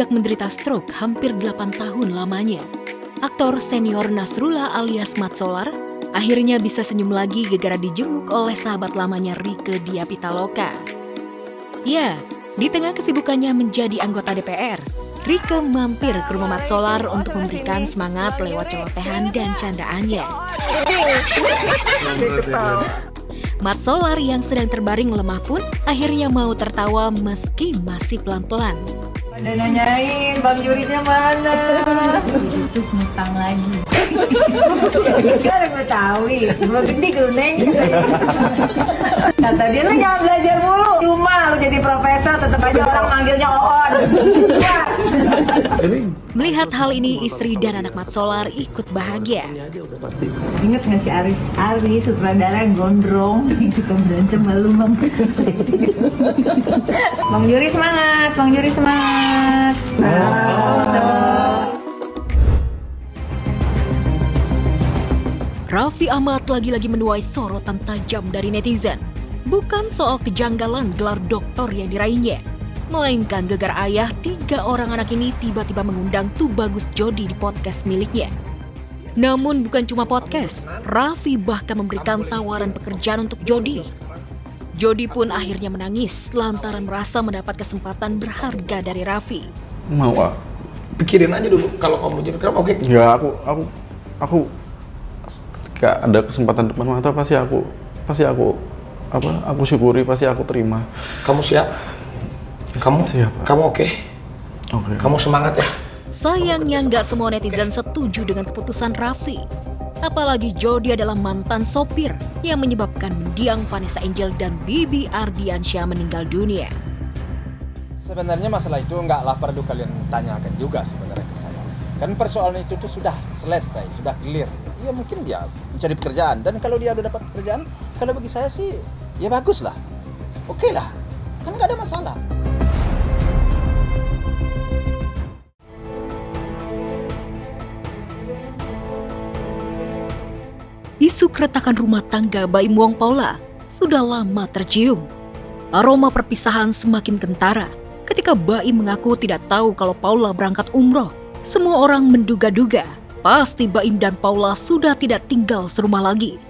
Sejak menderita stroke hampir 8 tahun lamanya, aktor senior Nasrullah alias Mat Solar akhirnya bisa senyum lagi gegara dijenguk oleh sahabat lamanya Rieke Diah Pitaloka. Ya, di tengah kesibukannya menjadi anggota DPR, Rieke mampir ke rumah Mat Solar untuk memberikan semangat lewat celotehan dan candaannya. Mat Solar yang sedang terbaring lemah pun akhirnya mau tertawa meski masih pelan-pelan. Ada nanyain Bang Jurinya mana? Itu ngutang lagi. Kan gue tahu, belum gede geluneng. Kata dia, lu jangan belajar mulu. Cuma lu jadi profesor tetap aja orang manggilnya Oon. Puas. Melihat hal ini, istri dan anak Mat Solar ikut bahagia. Ingat nggak si Aris? Aris sutradara yang gondrong, yang suka berantem malu Bang. Bang Juri semangat, Bang Juri semangat. Raffi Ahmad lagi-lagi menuai sorotan tajam dari netizen. Bukan soal kejanggalan gelar doktor yang diraihnya, melainkan gegar ayah 3 orang anak ini tiba-tiba mengundang Tubagus Jody di podcast miliknya. Namun bukan cuma podcast, Raffi bahkan memberikan tawaran pekerjaan untuk Jody. Jody pun akhirnya menangis lantaran merasa mendapat kesempatan berharga dari Raffi. Mau Pikirin aja dulu kalau kamu jadi kenapa oke? Ya aku ketika ada kesempatan depan mata pasti aku syukuri, pasti aku terima. Kamu siap? Kamu siap. Kamu oke? Oke. Kamu semangat ya? Sayangnya nggak semua netizen setuju dengan keputusan Raffi. Apalagi Jody adalah mantan sopir yang menyebabkan mendiang Vanessa Angel dan Bibi Ardiansyah meninggal dunia. Sebenarnya masalah itu nggaklah perlu kalian tanyakan juga sebenarnya ke saya. Kan persoalan itu tuh sudah selesai, sudah clear. Ya mungkin dia mencari pekerjaan, dan kalau dia udah dapat pekerjaan, kalau bagi saya sih ya bagus lah. Oke lah, kan nggak ada masalah. Isu keretakan rumah tangga Baim Wong Paula sudah lama tercium. Aroma perpisahan semakin kentara ketika Baim mengaku tidak tahu kalau Paula berangkat umroh. Semua orang menduga-duga pasti Baim dan Paula sudah tidak tinggal serumah lagi.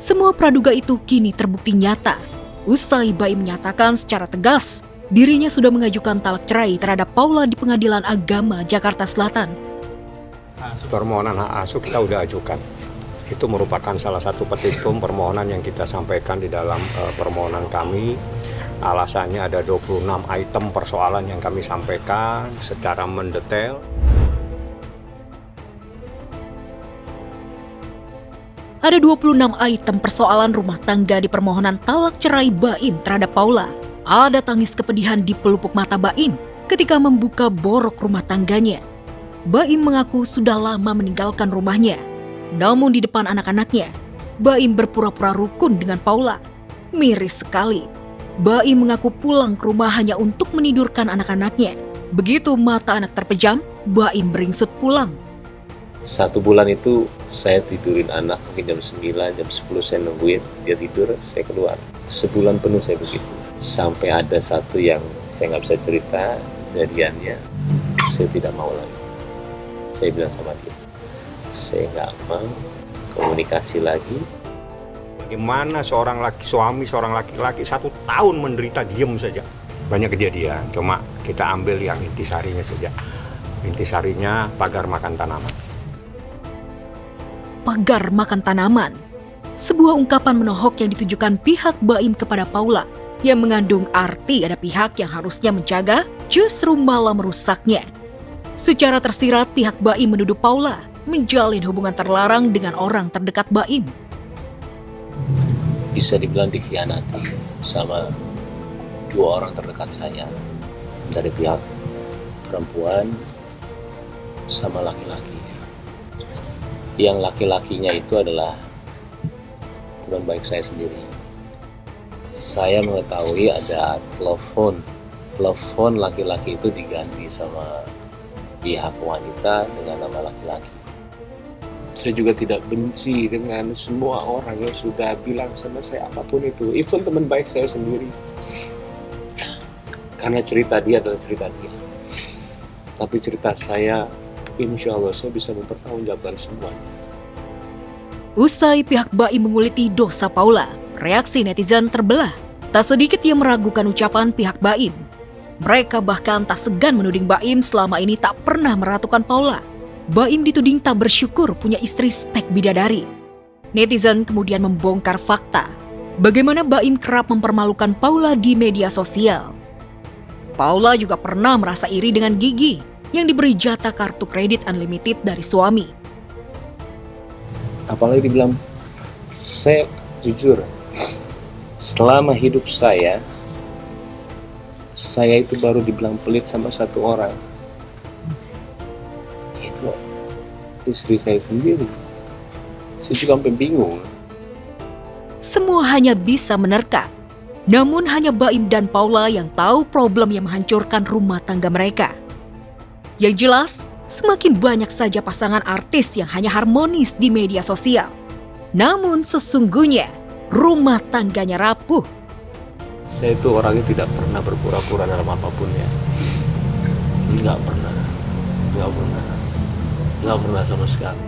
Semua praduga itu kini terbukti nyata. Usai Baim menyatakan secara tegas dirinya sudah mengajukan talak cerai terhadap Paula di Pengadilan Agama Jakarta Selatan. Permohonan hak asuh kita udah ajukan. Itu merupakan salah satu petitum permohonan yang kita sampaikan di dalam permohonan kami. Alasannya ada 26 item persoalan yang kami sampaikan secara mendetail. Ada 26 item persoalan rumah tangga di permohonan talak cerai Baim terhadap Paula. Ada tangis kepedihan di pelupuk mata Baim ketika membuka borok rumah tangganya. Baim mengaku sudah lama meninggalkan rumahnya. Namun di depan anak-anaknya, Baim berpura-pura rukun dengan Paula. Miris sekali. Baim mengaku pulang ke rumah hanya untuk menidurkan anak-anaknya. Begitu mata anak terpejam, Baim beringsut pulang. 1 bulan itu saya tidurin anak mungkin jam 9, jam 10 saya nungguin dia tidur, saya keluar. Sebulan penuh saya begitu. Sampai ada satu yang saya nggak bisa cerita kejadiannya, saya tidak mau lagi. Saya bilang sama dia, saya nggak mau komunikasi lagi. Bagaimana seorang laki-laki 1 tahun menderita diem saja. Banyak kejadian, cuma kita ambil yang intisarinya saja. Intisarinya pagar makan tanaman. Pagar makan tanaman. Sebuah ungkapan menohok yang ditujukan pihak Baim kepada Paula yang mengandung arti ada pihak yang harusnya menjaga justru malah merusaknya. Secara tersirat pihak Baim menuduh Paula menjalin hubungan terlarang dengan orang terdekat Baim. Bisa dibilang dikhianati sama 2 orang terdekat saya. Dari pihak perempuan sama laki-laki. Yang laki-lakinya itu adalah teman baik saya sendiri. Saya mengetahui ada telepon laki-laki itu diganti sama pihak wanita dengan nama laki-laki. Saya juga tidak benci dengan semua orang yang sudah bilang sama saya apapun itu, even teman baik saya sendiri. Karena cerita dia adalah cerita dia. Tapi cerita saya, insya Allah saya bisa mempertanggungjawabkan semuanya. Usai pihak Baim menguliti dosa Paula, reaksi netizen terbelah. Tak sedikit yang meragukan ucapan pihak Baim. Mereka bahkan tak segan menuding Baim selama ini tak pernah meratukan Paula. Baim dituding tak bersyukur punya istri spek bidadari. Netizen kemudian membongkar fakta bagaimana Baim kerap mempermalukan Paula di media sosial. Paula juga pernah merasa iri dengan Gigi yang diberi jatah kartu kredit unlimited dari suami. Apalagi dibilang, saya jujur, selama hidup saya itu baru dibilang pelit sama satu orang. Itu istri saya sendiri. Saya juga sampai bingung. Semua hanya bisa menerka. Namun hanya Baim dan Paula yang tahu problem yang menghancurkan rumah tangga mereka. Yang jelas, semakin banyak saja pasangan artis yang hanya harmonis di media sosial. Namun sesungguhnya, rumah tangganya rapuh. Saya itu orangnya tidak pernah berpura-pura dalam apapun ya. Nggak pernah sama sekali.